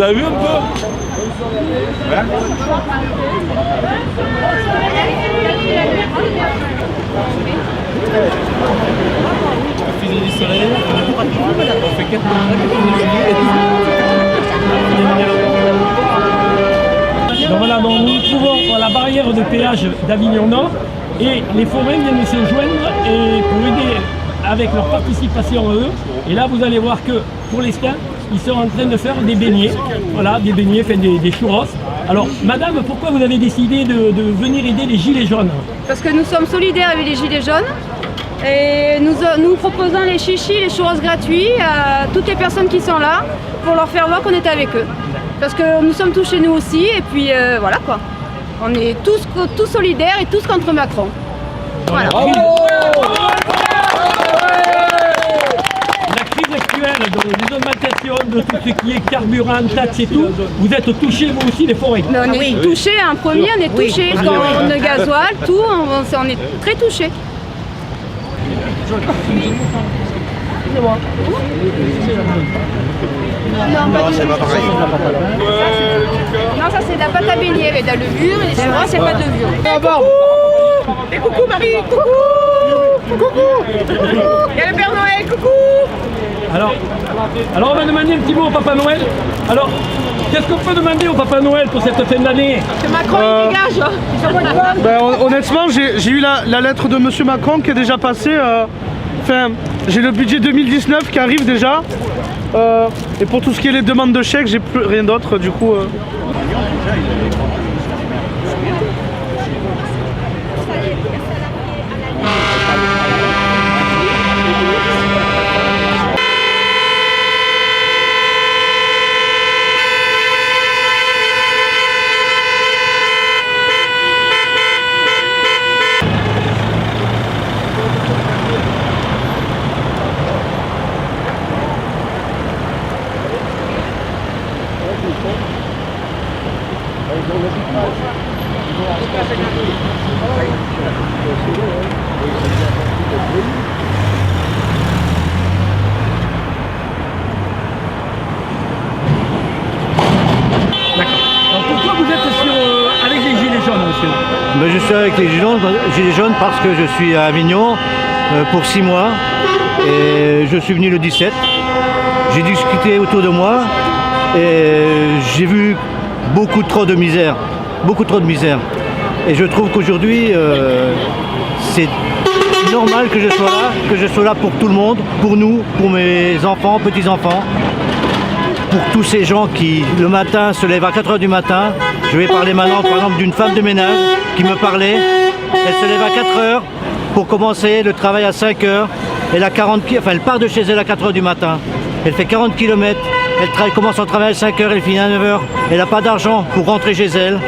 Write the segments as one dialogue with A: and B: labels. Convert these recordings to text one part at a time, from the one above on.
A: avez vu un peu?
B: Ouais.
A: Fusil du soleil, on fait 4 Donc voilà, donc nous nous trouvons à la barrière de péage d'Avignon Nord et les forains viennent de se joindre et pour aider avec leur participation à eux. Et là vous allez voir que pour l'instant ils sont en train de faire des beignets, voilà, des beignets, enfin des churros. Alors madame, pourquoi vous avez décidé de venir aider les gilets jaunes?
C: Parce que nous sommes solidaires avec les gilets jaunes et nous proposons les chichis, les churros gratuits à toutes les personnes qui sont là pour leur faire voir qu'on est avec eux. Parce que nous sommes tous chez nous aussi et puis voilà quoi. On est tous solidaires et tous contre Macron. Voilà.
A: La crise actuelle, de l'augmentation de tout ce qui est carburant, taxes et tout, vous êtes touchés vous aussi les forêts?
C: Mais on est touchés, en premier on est touchés. Quand on a gasoil, tout, on est très touchés.
B: Non, c'est pas pareil.
C: Non, ça c'est de la pâte à beignet avec de la levure et les churros c'est pas de levure.
D: Et coucou Marie, coucou. Coucou. Il y a le Père Noël, coucou.
A: Alors on va demander un petit mot au Papa Noël. Alors, qu'est-ce qu'on peut demander au Papa Noël pour cette fin d'année?
D: Que Macron il dégage.
E: Honnêtement, j'ai eu la lettre de Monsieur Macron qui est déjà passée. Enfin, j'ai le budget 2019 qui arrive déjà. Et pour tout ce qui est les demandes de chèques, j'ai plus rien d'autre du coup.
A: Pourquoi vous êtes avec les gilets jaunes, monsieur?
F: Je suis avec les gilets jaunes parce que je suis à Avignon pour 6 mois et je suis venu le 17. J'ai discuté autour de moi et j'ai vu beaucoup trop de misère, Et je trouve qu'aujourd'hui c'est normal que je sois là pour tout le monde, pour nous, pour mes enfants, petits-enfants. Pour tous ces gens qui, le matin, se lèvent à 4 h du matin. Je vais parler maintenant, par exemple, d'une femme de ménage qui me parlait. Elle se lève à 4 h pour commencer le travail à 5 h. Elle part de chez elle à 4 h du matin. Elle fait 40 km. Elle commence son travail à 5 h, elle finit à 9 h. Elle n'a pas d'argent pour rentrer chez elle.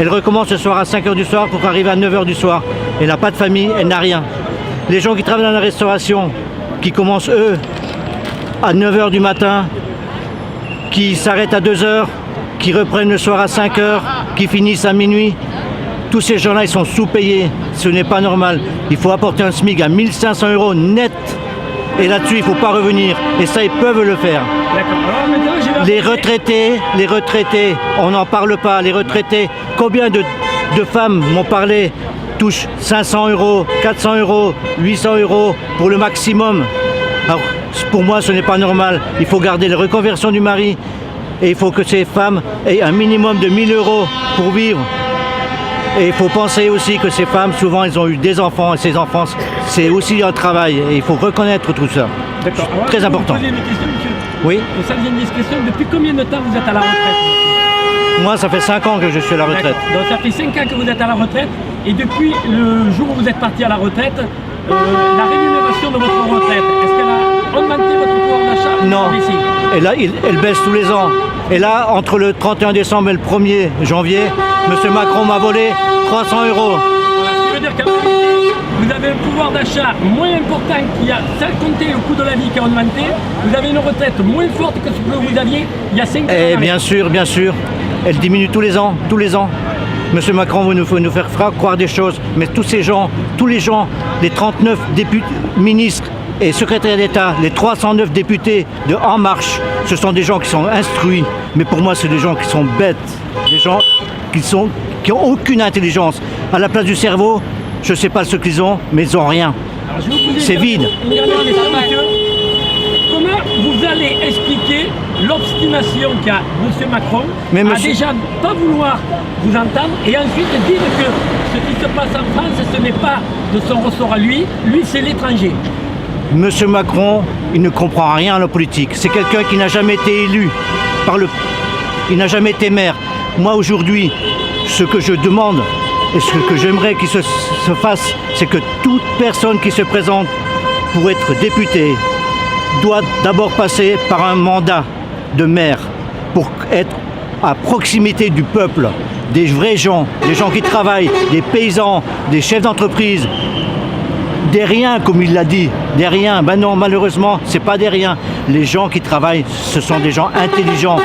F: Elle recommence ce soir à 5 h du soir pour arriver à 9 h du soir. Elle n'a pas de famille, elle n'a rien. Les gens qui travaillent dans la restauration, qui commencent eux à 9 h du matin, qui s'arrêtent à 2 h, qui reprennent le soir à 5 h, qui finissent à minuit. Tous ces gens-là, ils sont sous-payés. Ce n'est pas normal. Il faut apporter un SMIC à 1 500 € net. Et là-dessus, il ne faut pas revenir. Et ça, ils peuvent le faire. Les retraités, on n'en parle pas. Les retraités, combien de femmes m'ont parlé, touchent 500 €, 400 €, 800 € pour le maximum. Alors, pour moi, ce n'est pas normal. Il faut garder les reconversions du mari et il faut que ces femmes aient un minimum de 1 000 € pour vivre. Et il faut penser aussi que ces femmes, souvent, elles ont eu des enfants et ces enfants, c'est aussi un travail et il faut reconnaître tout ça.
A: D'accord.
F: Très important.
A: Vous posez une question, monsieur?
F: Oui.
A: Ça vient une question. Depuis combien de temps vous êtes à la retraite?
F: Moi, ça fait 5 ans que je suis à la retraite.
A: Donc ça fait 5 ans que vous êtes à la retraite et depuis le jour où vous êtes parti à la retraite, la rémunération de votre retraite, est-ce qu'elle a augmenté votre pouvoir d'achat?
F: Non. Et là, elle baisse tous les ans. Et là, entre le 31 décembre et le 1er janvier, M. Macron m'a volé 300 €.
A: Voilà, ce qui veut dire qu'en réalité, vous avez un pouvoir d'achat moins important qu'il y a, sans compter le coût de la vie qui a augmenté, vous avez une retraite moins forte que ce que vous aviez il y a 5 ans.
F: Et bien sûr, elle diminue tous les ans. Monsieur Macron veut nous faire croire des choses, mais tous les gens, les 39 députés, ministres et secrétaire d'État, les 309 députés de En Marche, ce sont des gens qui sont instruits, mais pour moi, c'est des gens qui sont bêtes, des gens qui n'ont aucune intelligence. À la place du cerveau, je ne sais pas ce qu'ils ont, mais ils n'ont rien. C'est vide.
A: Une dernière question, monsieur. Comment vous allez expliquer l'obstination qu'a M. Macron à déjà pas vouloir vous entendre et ensuite dire que ce qui se passe en France, ce n'est pas de son ressort à lui, c'est l'étranger.
F: Monsieur Macron, il ne comprend rien à la politique. C'est quelqu'un qui n'a jamais été élu il n'a jamais été maire. Moi aujourd'hui, ce que je demande et ce que j'aimerais qu'il se fasse, c'est que toute personne qui se présente pour être député doit d'abord passer par un mandat de maire pour être à proximité du peuple, des vrais gens, des gens qui travaillent, des paysans, des chefs d'entreprise, des riens comme il l'a dit, des riens. Ben non, malheureusement, c'est pas des riens. Les gens qui travaillent, ce sont des gens intelligents.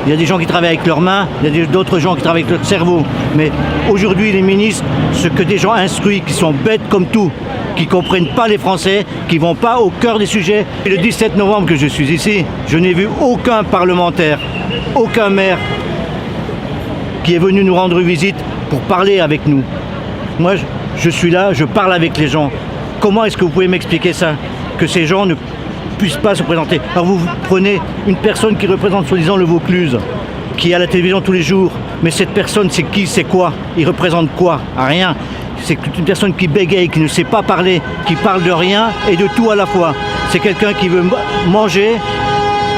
F: Il y a des gens qui travaillent avec leurs mains, il y a d'autres gens qui travaillent avec leur cerveau. Mais aujourd'hui, les ministres, ce que des gens instruits, qui sont bêtes comme tout, qui ne comprennent pas les Français, qui ne vont pas au cœur des sujets. Et le 17 novembre que je suis ici, je n'ai vu aucun parlementaire, aucun maire qui est venu nous rendre visite pour parler avec nous. Moi, je suis là, je parle avec les gens. Comment est-ce que vous pouvez m'expliquer ça? Que ces gens ne puissent pas se présenter. Alors vous prenez une personne qui représente soi-disant le Vaucluse, qui est à la télévision tous les jours, mais cette personne c'est qui, c'est quoi? Il représente quoi? Rien. C'est une personne qui bégaye, qui ne sait pas parler, qui parle de rien et de tout à la fois. C'est quelqu'un qui veut manger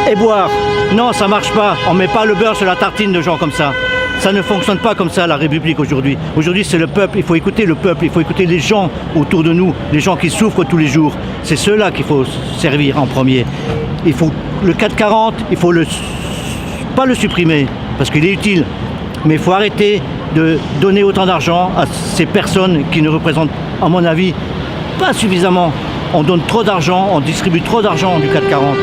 F: et boire. Non, ça marche pas. On met pas le beurre sur la tartine de gens comme ça. Ça ne fonctionne pas comme ça, la République aujourd'hui. Aujourd'hui, c'est le peuple. Il faut écouter le peuple. Il faut écouter les gens autour de nous, les gens qui souffrent tous les jours. C'est ceux-là qu'il faut servir en premier. Il faut le 440, il faut pas le supprimer parce qu'il est utile. Mais il faut arrêter de donner autant d'argent à ces personnes qui ne représentent, à mon avis, pas suffisamment. On donne trop d'argent, on distribue trop d'argent du 440.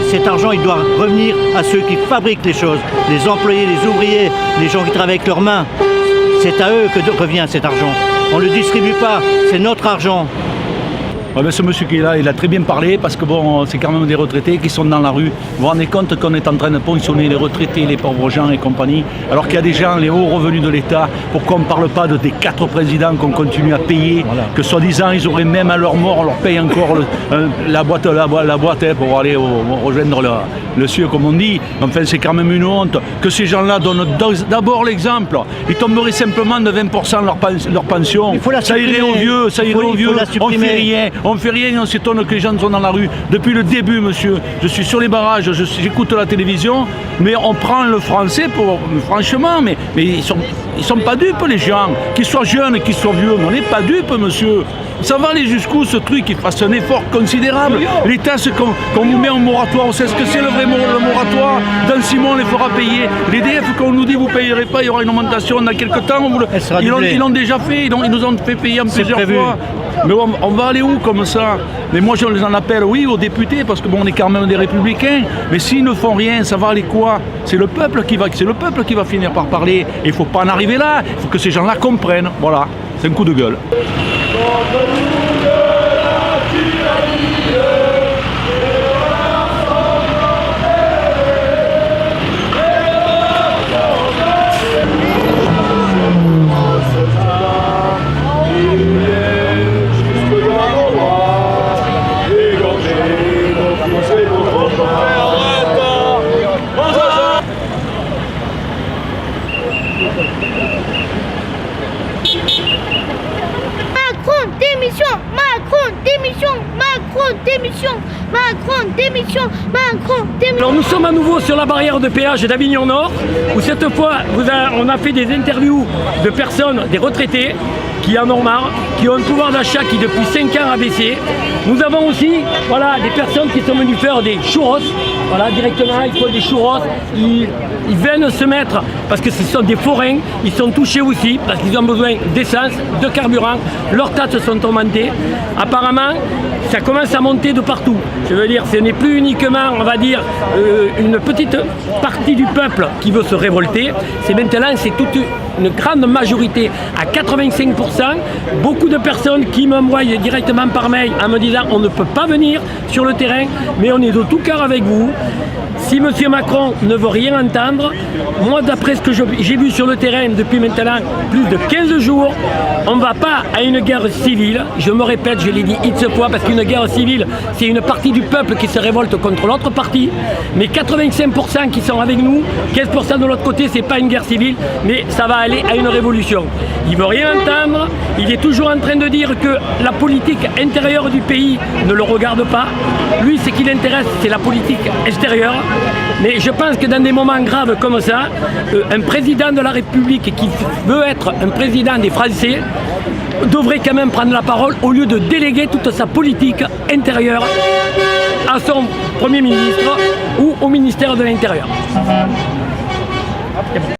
F: Cet argent, il doit revenir à ceux qui fabriquent les choses, les employés, les ouvriers, les gens qui travaillent avec leurs mains. C'est à eux que revient cet argent. On ne le distribue pas, c'est notre argent.
G: Ouais, ben ce monsieur qui est là, il a très bien parlé parce que bon, c'est quand même des retraités qui sont dans la rue. Vous vous rendez compte qu'on est en train de ponctionner les retraités, les pauvres gens et compagnie, alors qu'il y a des gens, les hauts revenus de l'État. Pourquoi on ne parle pas des 4 présidents qu'on continue à payer, que soi-disant ils auraient même à leur mort, on leur paye encore la boîte hein, pour aller rejoindre le cieux comme on dit. Enfin, c'est quand même une honte que ces gens-là donnent d'abord l'exemple. Ils tomberaient simplement de 20% leur pension. Ça irait aux vieux, on fait rien. On ne fait rien et on s'étonne que les gens sont dans la rue. Depuis le début, monsieur, je suis sur les barrages, j'écoute la télévision, mais on prend le français pour... Franchement, mais ils sont pas dupes, les gens. Qu'ils soient jeunes, qu'ils soient vieux, mais on n'est pas dupes, monsieur. Ça va aller jusqu'où, ce truc? Il fasse un effort considérable. L'État, qu'on vous met en moratoire, on sait ce que c'est le vrai moratoire. Dans 6 mois, on les fera payer. Les DF, qu'on nous dit, vous ne payerez pas, il y aura une augmentation dans quelques temps. Ils l'ont déjà fait, ils nous ont fait payer en plusieurs fois. Mais on va aller où comme ça? Mais moi je les en appelle, oui, aux députés, parce que bon, on est quand même des républicains. Mais s'ils ne font rien, ça va aller quoi? C'est le peuple qui va finir par parler. Et il ne faut pas en arriver là. Il faut que ces gens-là comprennent. Voilà, c'est un coup de gueule.
A: Alors nous sommes à nouveau sur la barrière de péage d'Avignon Nord, où cette fois on a fait des interviews de personnes, des retraités, qui en ont marre, qui ont un pouvoir d'achat qui depuis 5 ans a baissé. Nous avons aussi des personnes qui sont venues faire des churros voilà, directement, ils font des churros, ils viennent se mettre, parce que ce sont des forains, ils sont touchés aussi, parce qu'ils ont besoin d'essence, de carburant, leurs taxes sont augmentées. Apparemment, ça commence à monter de partout. Je veux dire, ce n'est plus uniquement, on va dire, une petite partie du peuple qui veut se révolter, c'est maintenant, c'est toute une grande majorité, à 85%, beaucoup de personnes qui m'envoient directement par mail en me disant on ne peut pas venir sur le terrain, mais on est de tout cœur avec vous. Si M. Macron ne veut rien entendre, moi d'après ce que j'ai vu sur le terrain depuis maintenant plus de 15 jours, on ne va pas à une guerre civile. Je me répète, je l'ai dit X fois, parce qu'une guerre civile, c'est une partie du peuple qui se révolte contre l'autre partie. Mais 85% qui sont avec nous, 15% de l'autre côté, c'est pas une guerre civile, mais ça va aller à une révolution. Il ne veut rien entendre, il est toujours en train de dire que la politique intérieure du pays ne le regarde pas. Lui, ce qui l'intéresse, c'est la politique extérieure. Mais je pense que dans des moments graves comme ça, un président de la République qui veut être un président des Français devrait quand même prendre la parole au lieu de déléguer toute sa politique intérieure à son Premier ministre ou au ministère de l'Intérieur.